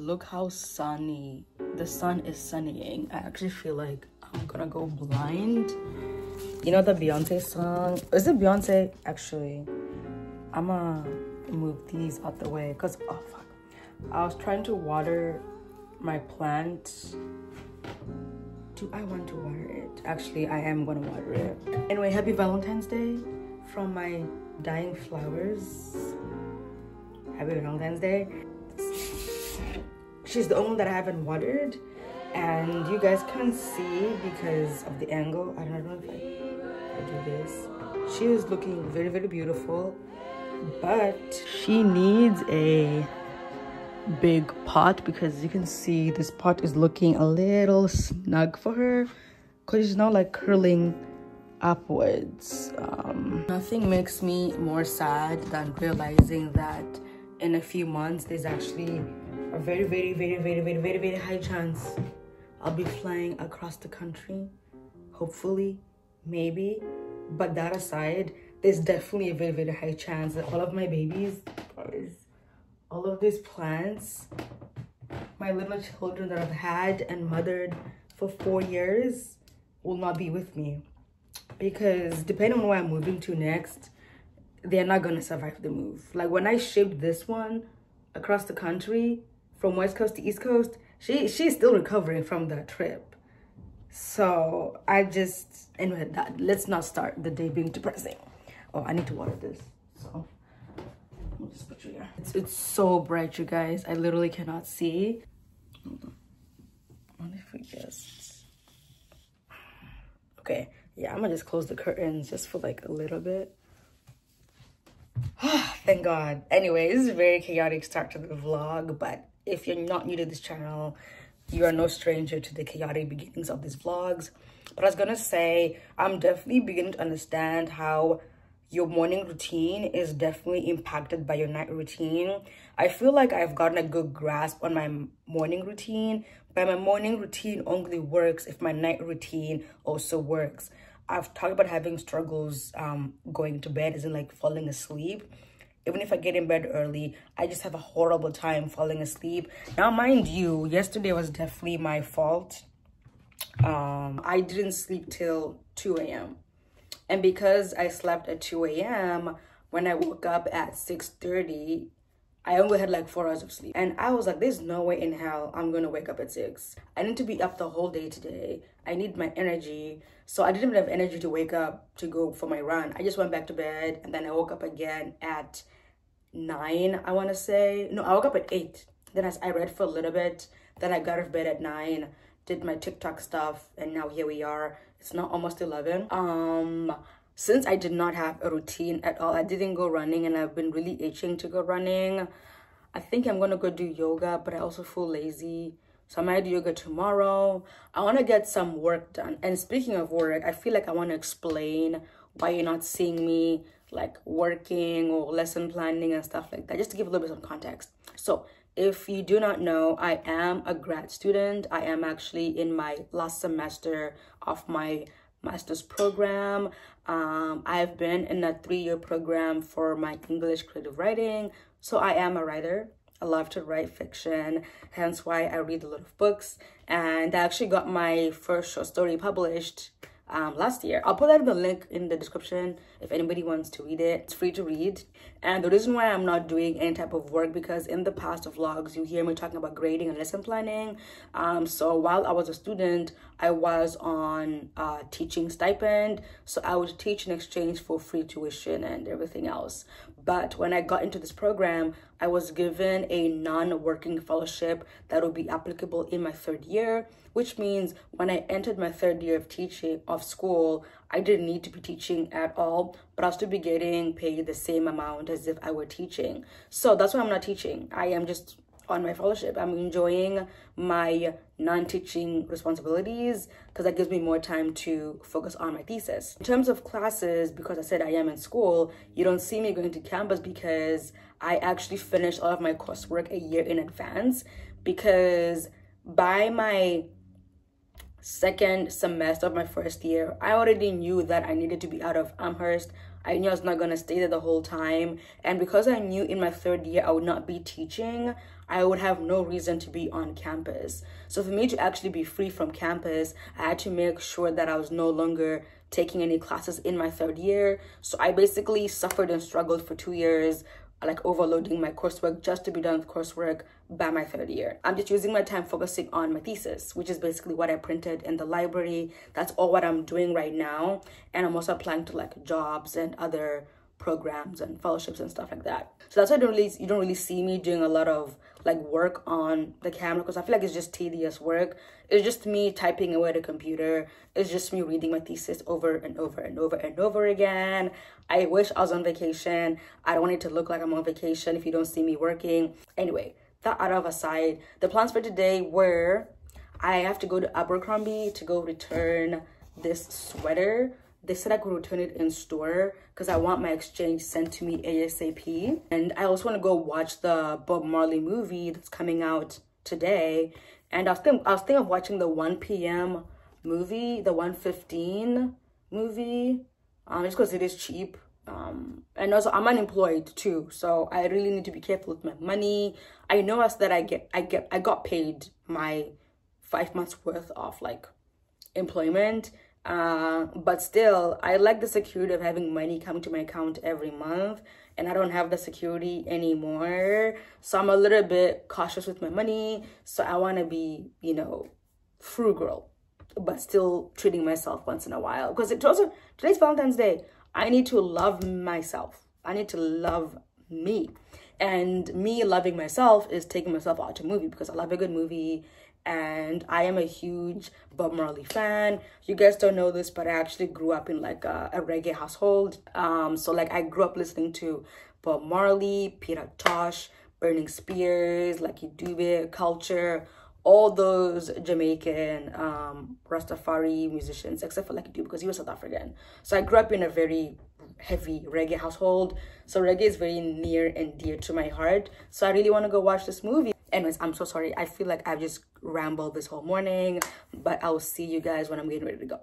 look how sunny the sun is sunnying. I actually feel like I'm gonna go blind. You know the Beyonce song? Is it Beyonce? Actually, I'm gonna move these out the way because, oh fuck, I was trying to water my plant. Do I want to water it? Actually, I am gonna water it. Anyway, happy Valentine's Day from my dying flowers. Happy Valentine's Day. She's the only one that I haven't watered, and you guys can't see because of the angle. I don't know if I do this. She is looking very, very beautiful, but she needs a big pot because you can see this pot is looking a little snug for her because she's not like curling upwards. Nothing makes me more sad than realizing that in a few months there's actually a very, very, very, very, very, very, very high chance I'll be flying across the country, hopefully, maybe. But that aside, there's definitely a very, very high chance that all of my babies, all of these plants, my little children that I've had and mothered for 4 years will not be with me. Because depending on where I'm moving to next, they're not gonna survive the move. Like when I shipped this one across the country from West Coast to East Coast, she's still recovering from that trip. So I just, anyway, let's not start the day being depressing. Oh, I need to water this. So I'll just put you here. It's so bright, you guys. I literally cannot see. Hold on. What if we just, okay, yeah, I'm gonna just close the curtains just for like a little bit. Thank God. Anyway, this is a very chaotic start to the vlog, but if you're not new to this channel, you are no stranger to the chaotic beginnings of these vlogs. But I was gonna say, I'm definitely beginning to understand how your morning routine is definitely impacted by your night routine. I feel like I've gotten a good grasp on my morning routine, but my morning routine only works if my night routine also works. I've talked about having struggles going to bed, as in like falling asleep. Even if I get in bed early, I just have a horrible time falling asleep. Now, mind you, yesterday was definitely my fault. I didn't sleep till 2 a.m. And because I slept at 2 a.m., when I woke up at 6:30, I only had like 4 hours of sleep. And I was like, there's no way in hell I'm gonna wake up at 6. I need to be up the whole day today. I need my energy. So I didn't even have energy to wake up to go for my run. I just went back to bed, and then I woke up again at 9, I wanna say. No, I woke up at 8. Then I read for a little bit. Then I got out of bed at 9, did my TikTok stuff, and now here we are. It's now almost 11. Since I did not have a routine at all, I didn't go running, and I've been really itching to go running. I think I'm gonna go do yoga, but I also feel lazy. So I might do yoga tomorrow. I wanna get some work done. And speaking of work, I feel like I wanna explain why you're not seeing me like working or lesson planning and stuff like that, just to give a little bit of context. So if you do not know, I am a grad student. I am actually in my last semester of my master's program. I've been in a 3-year program for my English creative writing. So I am a writer. I love to write fiction, hence why I read a lot of books. And I actually got my first short story published last year. I'll put that in the link in the description if anybody wants to read it. It's free to read. And the reason why I'm not doing any type of work, because in the past vlogs you hear me talking about grading and lesson planning. So while I was a student, I was on teaching stipend, so I would teach in exchange for free tuition and everything else. But when I got into this program, I was given a non-working fellowship that would be applicable in my 3rd year, which means when I entered my 3rd year of teaching of school, I didn't need to be teaching at all, but I'll still be getting paid the same amount as if I were teaching. So that's why I'm not teaching. I am just on my fellowship. I'm enjoying my non-teaching responsibilities because that gives me more time to focus on my thesis. In terms of classes, because I said I am in school, you don't see me going to campus because I actually finished all of my coursework a year in advance, because by my 2nd semester of my 1st year, I already knew that I needed to be out of Amherst. I knew I was not going to stay there the whole time. And because I knew in my 3rd year I would not be teaching, I would have no reason to be on campus. So for me to actually be free from campus, I had to make sure that I was no longer taking any classes in my 3rd year. So I basically suffered and struggled for 2 years, like overloading my coursework just to be done with coursework by my 3rd year. I'm just using my time focusing on my thesis, which is basically what I printed in the library. That's all what I'm doing right now. And I'm also applying to like jobs and other programs and fellowships and stuff like that. So that's why you don't really see me doing a lot of like work on the camera, because I feel like it's just tedious work. It's just me typing away at a computer. It's just me reading my thesis over and over and over and over again. I wish I was on vacation. I don't want it to look like I'm on vacation if you don't see me working. Anyway, that out of aside, the plans for today were I have to go to Abercrombie to go return this sweater. They said I could return it in store because I want my exchange sent to me ASAP. And I also want to go watch the Bob Marley movie that's coming out today. And I was thinking of watching the 1 p.m. movie, the 1:15 movie, just because it is cheap. And also I'm unemployed too, so I really need to be careful with my money. I know as that I got paid my 5 months worth of like employment. But still, I like the security of having money come to my account every month, and I don't have the security anymore. So I'm a little bit cautious with my money. So I want to be, you know, frugal, but still treating myself once in a while. Because today's Valentine's Day. I need to love myself. I need to love me. And me loving myself is taking myself out to a movie, because I love a good movie. And I am a huge Bob Marley fan. You guys don't know this, but I actually grew up in like a reggae household. So like I grew up listening to Bob Marley, Peter Tosh, Burning Spears, Lucky Dube, Culture, all those Jamaican Rastafari musicians, except for Lucky Dube because he was South African. So I grew up in a very heavy reggae household. So reggae is very near and dear to my heart. So I really want to go watch this movie. Anyways, I'm so sorry. I feel like I've just rambled this whole morning, but I'll see you guys when I'm getting ready to go.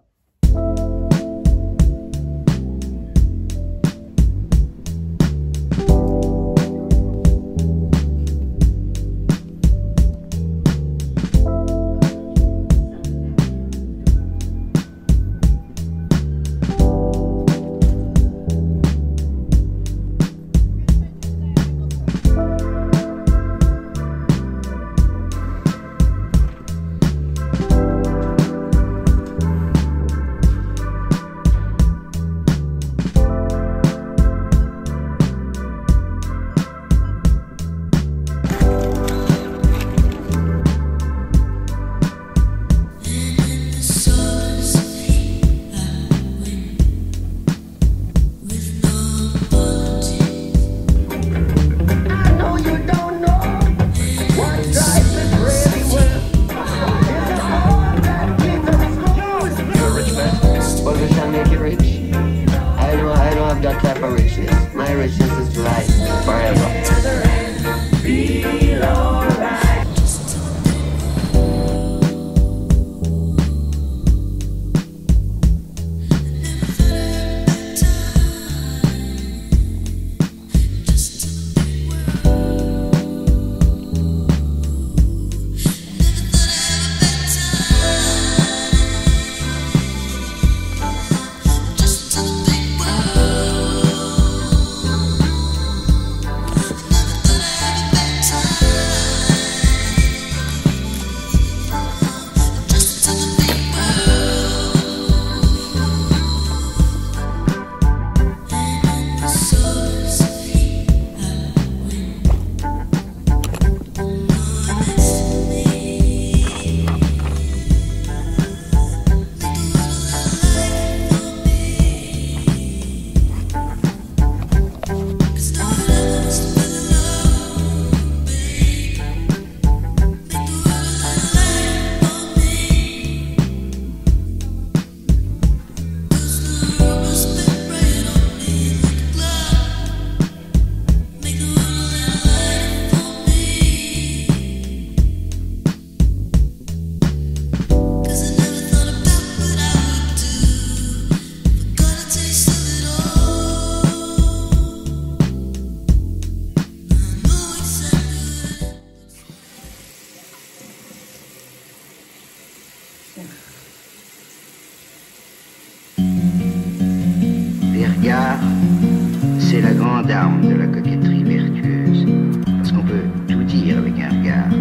charme de la coquetterie vertueuse, parce qu'on peut tout dire avec un regard.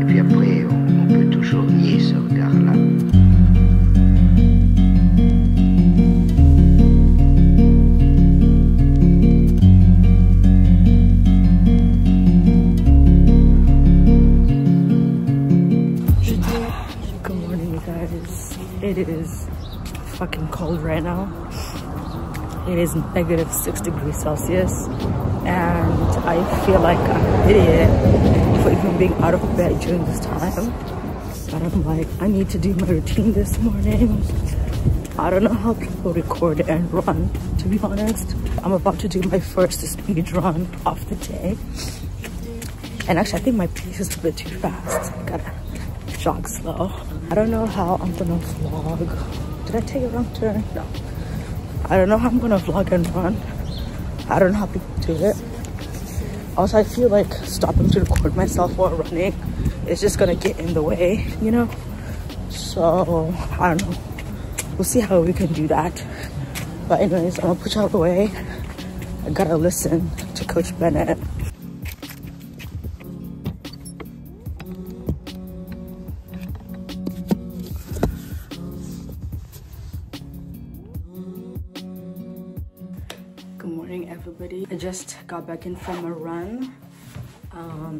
Et puis après, on peut toujours nier ce regard-là. Good morning, you guys. It is fucking cold right now. It is -6 degrees Celsius, and I feel like I'm an idiot for even being out of bed during this time. But I'm like, I need to do my routine this morning. I don't know how people record and run, to be honest. I'm about to do my first speed run of the day. And actually, I think my pace is a bit too fast. I gotta jog slow. I don't know how I'm gonna vlog. Did I take a wrong turn? No. I don't know how I'm gonna vlog and run. I don't know how people do it. Also, I feel like stopping to record myself while running is just gonna get in the way, you know? So, I don't know. We'll see how we can do that. But anyways, I'm gonna put you out of the way. I gotta listen to Coach Bennett. Good morning, everybody. I just got back in from a run.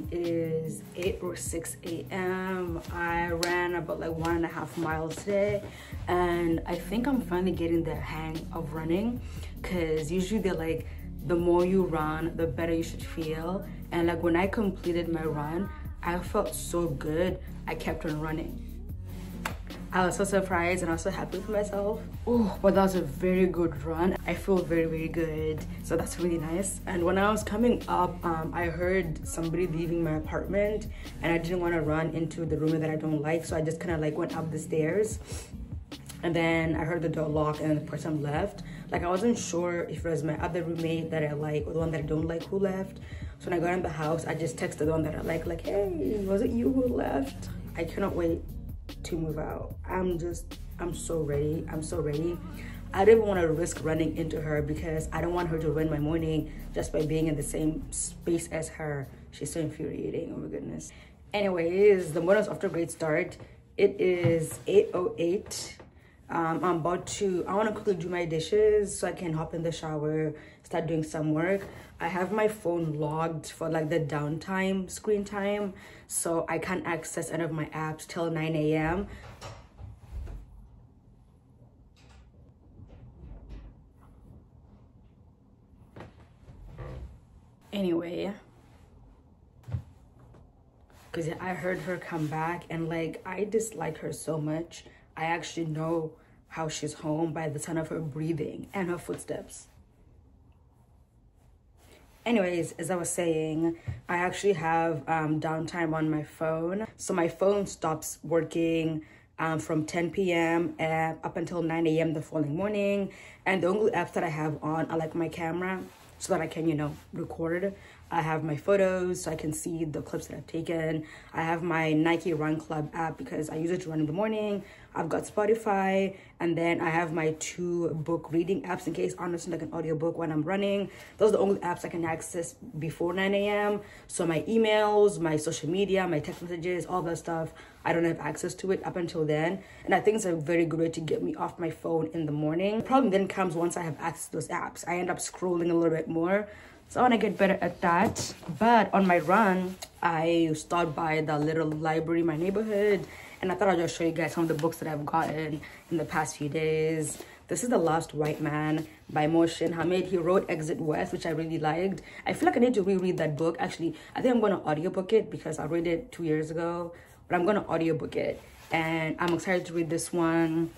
It is 8 or 6 a.m. I ran about like 1.5 miles today, and I think I'm finally getting the hang of running, because usually they're like, the more you run, the better you should feel. And like when I completed my run, I felt so good. I kept on running. I was so surprised and I was so happy with myself. Oh, but that was a very good run. I feel very, very good. So that's really nice. And when I was coming up, I heard somebody leaving my apartment, and I didn't want to run into the room that I don't like. So I just kind of like went up the stairs, and then I heard the door lock and the person left. Like I wasn't sure if it was my other roommate that I like or the one that I don't like who left. So when I got in the house, I just texted the one that I like, hey, was it you who left? I cannot wait to move out. I'm so ready. I'm so ready. I didn't want to risk running into her because I don't want her to ruin my morning just by being in the same space as her. She's so infuriating. Oh my goodness. Anyways, the morning's off to a great start. It is 8:08. I want to quickly do my dishes so I can hop in the shower, start doing some work. I have my phone logged for like the downtime, screen time, so I can't access any of my apps till 9 a.m. Anyway, because I heard her come back, and like I dislike her so much. I actually know how she's home by the sound of her breathing and her footsteps. Anyways, as I was saying, I actually have downtime on my phone. So my phone stops working from 10 p.m. up until 9 a.m. the following morning. And the only apps that I have on are like my camera, so that I can, you know, record. I have my photos so I can see the clips that I've taken. I have my Nike Run Club app because I use it to run in the morning. I've got Spotify, and then I have my 2 book reading apps in case I want to listen to like an audiobook when I'm running. Those are the only apps I can access before 9 a.m. So my emails, my social media, my text messages, all that stuff, I don't have access to it up until then. And I think it's a very good way to get me off my phone in the morning. The problem then comes once I have access to those apps. I end up scrolling a little bit more. So I want to get better at that. But on my run, I stopped by the little library in my neighborhood, and I thought I'd just show you guys some of the books that I've gotten in the past few days. This is The Last White Man by Mohsin Hamid. He wrote Exit West, which I really liked. I feel like I need to reread that book. Actually, I think I'm going to audiobook it because I read it 2 years ago, but I'm going to audiobook it. And I'm excited to read this one.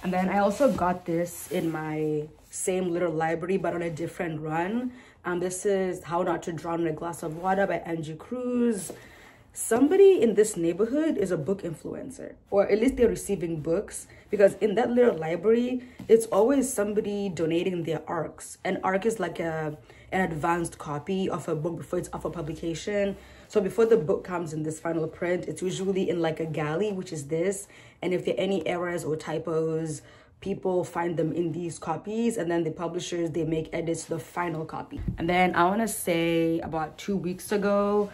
And then I also got this in my same little library, but on a different run. This is How Not to Drown in a Glass of Water by Angie Cruz. Somebody in this neighborhood is a book influencer, or at least they're receiving books, because in that little library, it's always somebody donating their ARCs. An ARC is like an advanced copy of a book before it's up for publication. So before the book comes in this final print, it's usually in like a galley, which is this. And if there are any errors or typos, people find them in these copies, and then the publishers, they make edits to the final copy. And then I want to say about 2 weeks ago,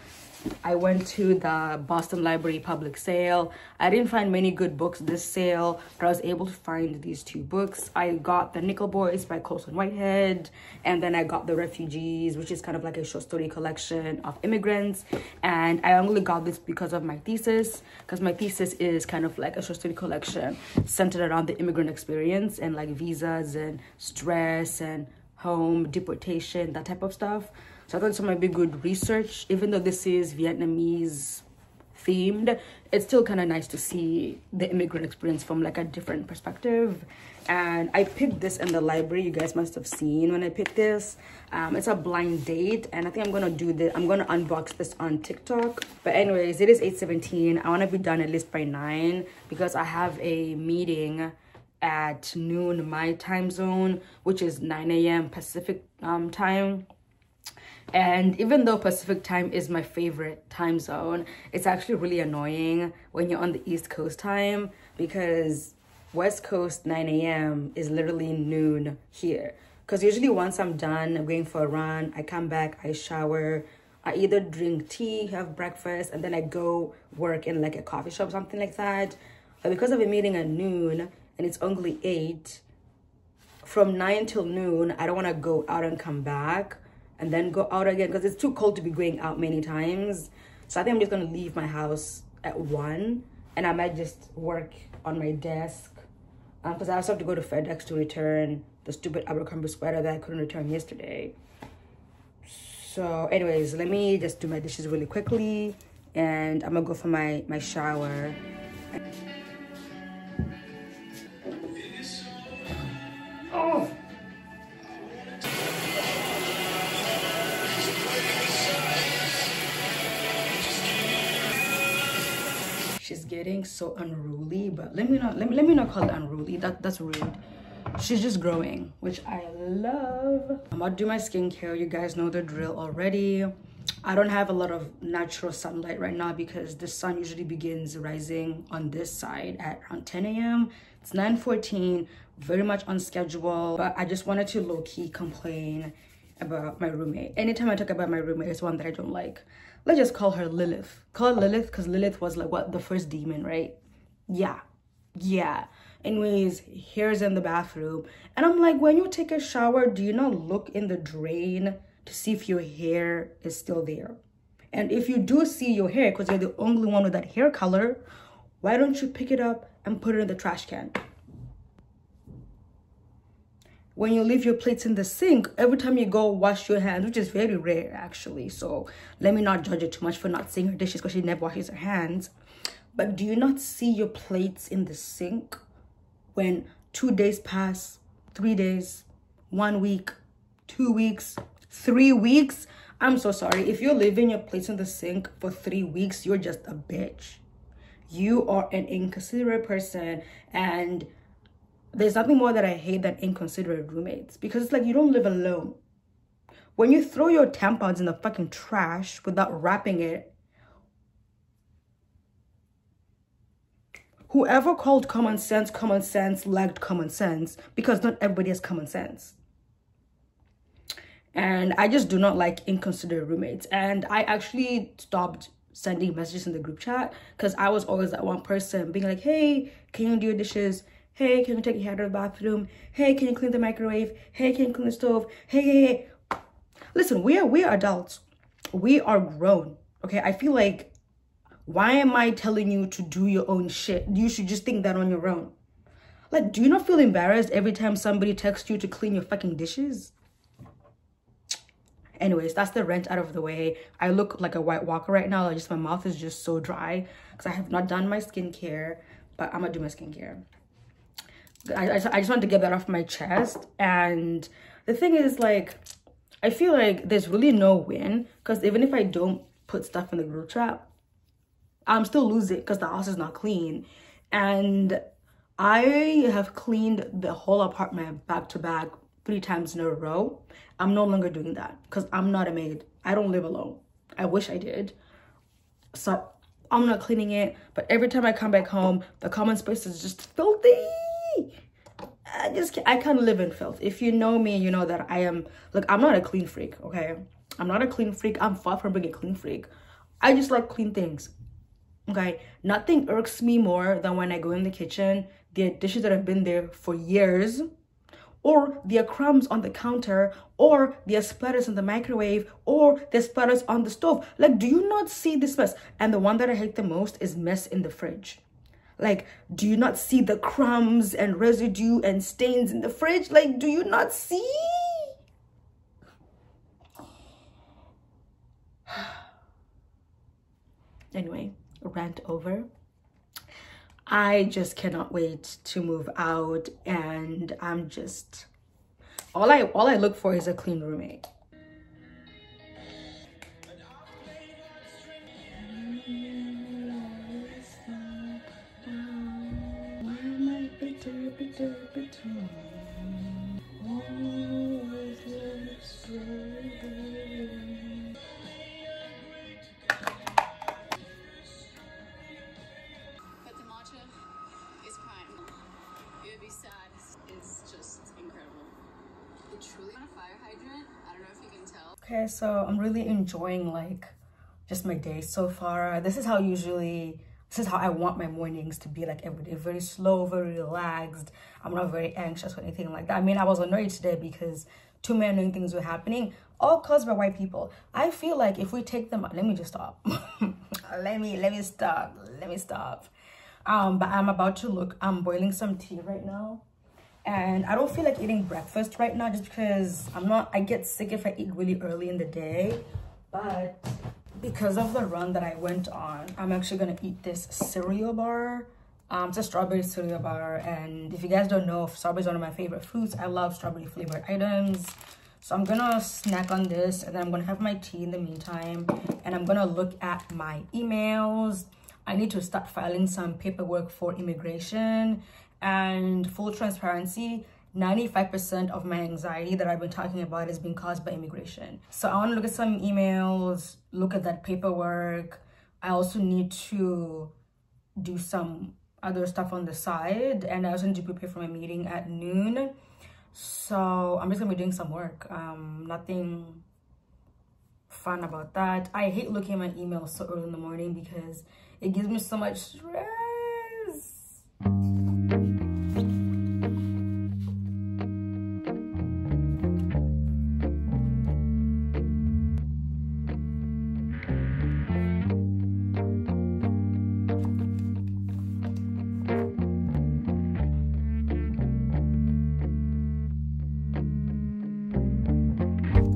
I went to the Boston Library public sale. I didn't find many good books this sale, but I was able to find these 2 books. I got The Nickel Boys by Colson Whitehead, and then I got The Refugees, which is kind of like a short story collection of immigrants. And I only got this because of my thesis, because my thesis is kind of like a short story collection centered around the immigrant experience and like visas and stress and home, deportation, that type of stuff. So I thought this might be good research. Even though this is Vietnamese themed, it's still kind of nice to see the immigrant experience from like a different perspective. And I picked this in the library. You guys must have seen when I picked this. It's a blind date, and I think I'm gonna do this. I'm gonna unbox this on TikTok. But anyways, it is 8:17. I want to be done at least by 9 because I have a meeting at noon my time zone, which is 9 a.m. Pacific time. And even though Pacific time is my favorite time zone, it's actually really annoying when you're on the East Coast time, because West Coast 9 a.m. is literally noon here. Because usually once I'm done, I'm going for a run, I come back, I shower, I either drink tea, have breakfast, and then I go work in like a coffee shop, something like that. But because of a meeting at noon and it's only 8, from 9 till noon, I don't want to go out and come back and then go out again because it's too cold to be going out many times. So I think I'm just gonna leave my house at 1, and I might just work on my desk because I also have to go to FedEx to return the stupid Abercrombie sweater that I couldn't return yesterday. So anyways, let me just do my dishes really quickly, and I'm gonna go for my shower. Oh! She's getting so unruly, but let me not call it unruly. That's rude. She's just growing, which I love. I'm about to do my skincare. You guys know the drill already. I don't have a lot of natural sunlight right now because the sun usually begins rising on this side at around 10 a.m. It's 9:14, very much on schedule, but I just wanted to low-key complain about my roommate. Anytime I talk about my roommate, it's one that I don't like. Let's just call her Lilith. Call her Lilith because Lilith was like what, the first demon, right? Yeah. Anyways, here's in the bathroom, and I'm like, when you take a shower, do you not look in the drain to see if your hair is still there? And if you do see your hair, because you're the only one with that hair color, why don't you pick it up and put it in the trash can? When you leave your plates in the sink, every time you go wash your hands, which is very rare actually, so let me not judge her too much for not seeing her dishes because she never washes her hands. But do you not see your plates in the sink when 2 days pass, 3 days, 1 week, 2 weeks, 3 weeks? I'm so sorry. If you're leaving your plates in the sink for 3 weeks, you're just a bitch. You are an inconsiderate person, and there's nothing more that I hate than inconsiderate roommates, because it's like you don't live alone. When you throw your tampons in the fucking trash without wrapping it, whoever called common sense lacked common sense, because not everybody has common sense. And I just do not like inconsiderate roommates. And I actually stopped sending messages in the group chat because I was always that one person being like, hey, can you do your dishes? Hey, can you take your hair to the bathroom? Hey, can you clean the microwave? Hey, can you clean the stove? Hey. Listen, we are adults. We are grown. Okay, I feel like, why am I telling you to do your own shit? You should just think that on your own. Like, do you not feel embarrassed every time somebody texts you to clean your fucking dishes? Anyways, that's the rant out of the way. I look like a White Walker right now. My mouth is just so dry because I have not done my skincare, but I'm gonna do my skincare. I just want to get that off my chest. And the thing is, like, I feel like there's really no win, because even if I don't put stuff in the group chat, I'm still losing because the house is not clean. And I have cleaned the whole apartment back to back 3 times in a row. I'm no longer doing that because I'm not a maid. I don't live alone. I wish I did. So I'm not cleaning it. But every time I come back home, the common space is just filthy. I can't live in filth. If you know me, you know that I am, look, I'm not a clean freak, okay? I'm not a clean freak. I'm far from being a clean freak. I just like clean things, okay? Nothing irks me more than when I go in the kitchen, there are dishes that have been there for years, or there are crumbs on the counter, or there are splatters in the microwave, or there's splatters on the stove. Like, do you not see this mess? And the one that I hate the most is mess in the fridge. Like, do you not see the crumbs and residue and stains in the fridge? Like, do you not see? Anyway, rant over. I just cannot wait to move out, and I'm just, all I look for is a clean roommate. Okay, so I'm really enjoying like just my day so far. This is how I want my mornings to be, like every day, very slow, very relaxed. I'm not very anxious or anything like that. I mean, I was annoyed today because too many annoying things were happening, all caused by white people. I feel like if we take them, let me just stop. let me stop. But I'm boiling some tea right now. And I don't feel like eating breakfast right now just because I get sick if I eat really early in the day. But because of the run that I went on, I'm actually gonna eat this cereal bar. It's a strawberry cereal bar, and if you guys don't know, strawberry is one of my favorite fruits. I love strawberry flavored items. So I'm gonna snack on this, and then I'm gonna have my tea in the meantime, and I'm gonna look at my emails. I need to start filing some paperwork for immigration. And full transparency, 95% of my anxiety that I've been talking about is being caused by immigration. So I want to look at some emails, look at that paperwork. I also need to do some other stuff on the side, and I also need to prepare for my meeting at noon. So I'm just gonna be doing some work. Nothing fun about that. I hate looking at my emails so early in the morning because it gives me so much stress.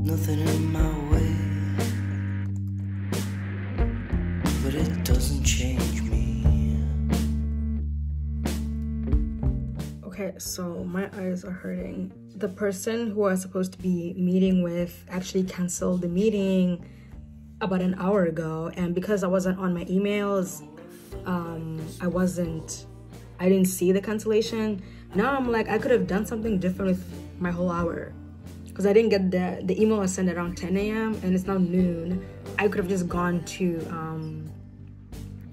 Nothing in my way, but it doesn't change me. Okay, so my eyes are hurting. The person who I was supposed to be meeting with actually canceled the meeting about an hour ago, and because I wasn't on my emails, I didn't see the cancellation. Now I'm like, I could have done something different with my whole hour. Because I didn't get the email I sent around 10 a.m. and it's now noon. I could have just gone to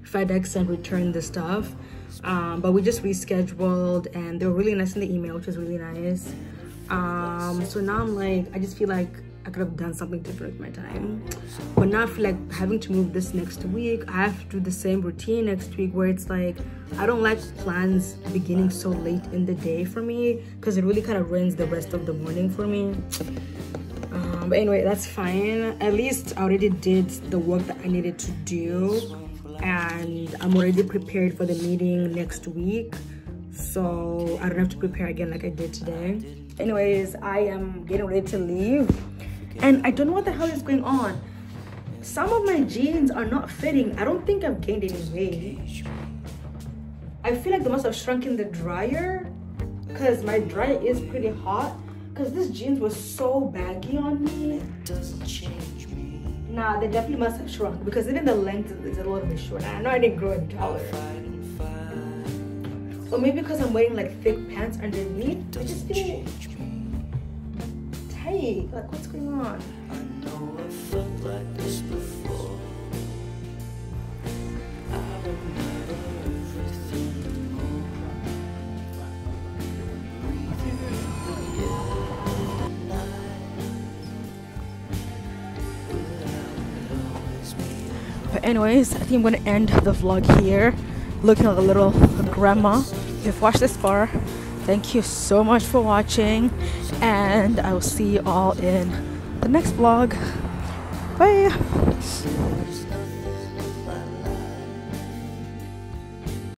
FedEx and returned the stuff. But we just rescheduled, and they were really nice in the email, which was really nice. So now I'm like, I just feel like I could have done something different with my time. But now I feel like having to move this next week, I have to do the same routine next week, where it's like, I don't like plans beginning so late in the day for me, because it really kind of ruins the rest of the morning for me. But anyway, that's fine. At least I already did the work that I needed to do, and I'm already prepared for the meeting next week, so I don't have to prepare again like I did today. Anyways, I am getting ready to leave, and I don't know what the hell is going on. Some of my jeans are not fitting. I don't think I've gained any weight. I feel like they must have shrunk in the dryer, because my dryer is pretty hot, because this jeans was so baggy on me. Nah, they definitely must have shrunk, because even the length is a little bit short. I know I didn't grow any taller. Or maybe because I'm wearing like thick pants underneath, I just feel tight. Like, what's going on? I know I felt like this before. I remember everything more. But anyways, I think I'm gonna end the vlog here, looking like a little grandma. If you've watched this far, thank you so much for watching, and I will see you all in the next vlog. Bye. There's nothing